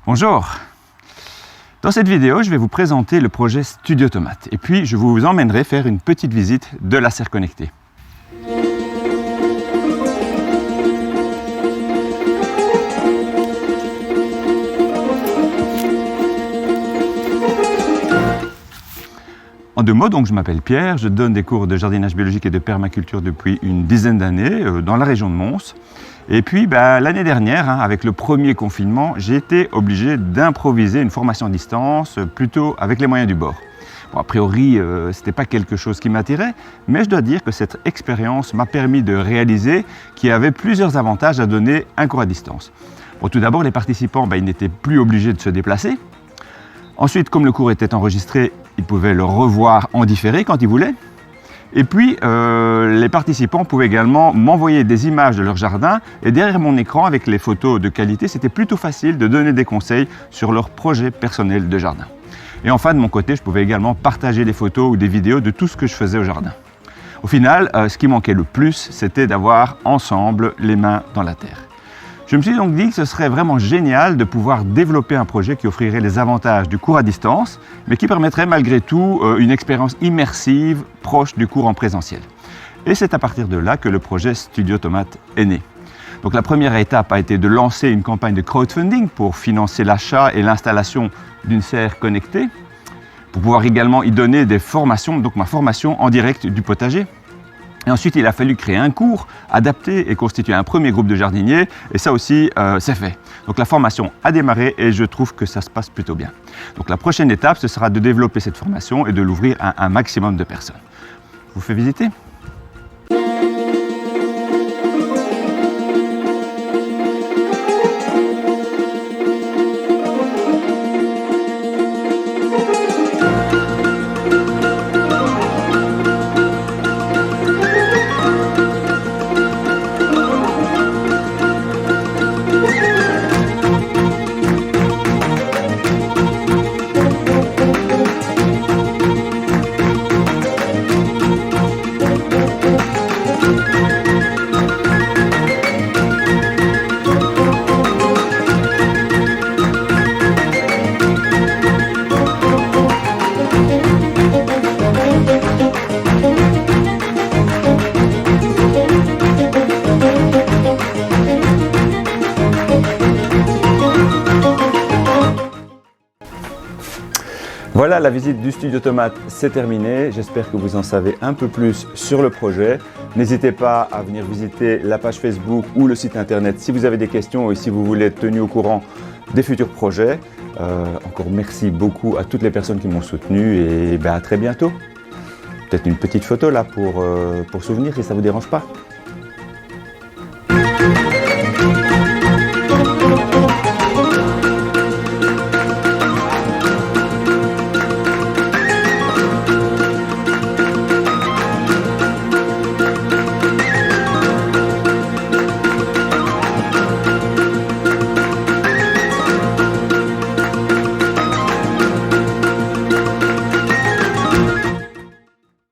Bonjour! Dans cette vidéo, je vais vous présenter le projet Studio Tomate et puis je vous emmènerai faire une petite visite de la serre connectée. En deux mots, donc, je m'appelle Pierre, je donne des cours de jardinage biologique et de permaculture depuis une dizaine d'années dans la région de Mons. Et puis l'année dernière, avec le premier confinement, j'ai été obligé d'improviser une formation à distance, plutôt avec les moyens du bord. Bon, a priori, ce n'était pas quelque chose qui m'attirait, mais je dois dire que cette expérience m'a permis de réaliser qu'il y avait plusieurs avantages à donner un cours à distance. Bon, tout d'abord, les participants ils n'étaient plus obligés de se déplacer. Ensuite, comme le cours était enregistré, ils pouvaient le revoir en différé quand ils voulaient. Et puis, les participants pouvaient également m'envoyer des images de leur jardin et derrière mon écran, avec les photos de qualité, c'était plutôt facile de donner des conseils sur leur projet personnel de jardin. Et enfin, de mon côté, je pouvais également partager des photos ou des vidéos de tout ce que je faisais au jardin. Au final, ce qui manquait le plus, c'était d'avoir ensemble les mains dans la terre. Je me suis donc dit que ce serait vraiment génial de pouvoir développer un projet qui offrirait les avantages du cours à distance, mais qui permettrait malgré tout une expérience immersive proche du cours en présentiel. Et c'est à partir de là que le projet Studio Tomate est né. Donc la première étape a été de lancer une campagne de crowdfunding pour financer l'achat et l'installation d'une serre connectée, pour pouvoir également y donner des formations, donc ma formation en direct du potager. Et ensuite, il a fallu créer un cours, adapter et constituer un premier groupe de jardiniers. Et ça aussi, c'est fait. Donc la formation a démarré et je trouve que ça se passe plutôt bien. Donc la prochaine étape, ce sera de développer cette formation et de l'ouvrir à un maximum de personnes. Je vous fais visiter ? Voilà, la visite du Studio Tomate, c'est terminé. J'espère que vous en savez un peu plus sur le projet. N'hésitez pas à venir visiter la page Facebook ou le site internet si vous avez des questions et si vous voulez être tenu au courant des futurs projets. Encore merci beaucoup à toutes les personnes qui m'ont soutenu et à très bientôt. Peut-être une petite photo là pour souvenir si ça ne vous dérange pas.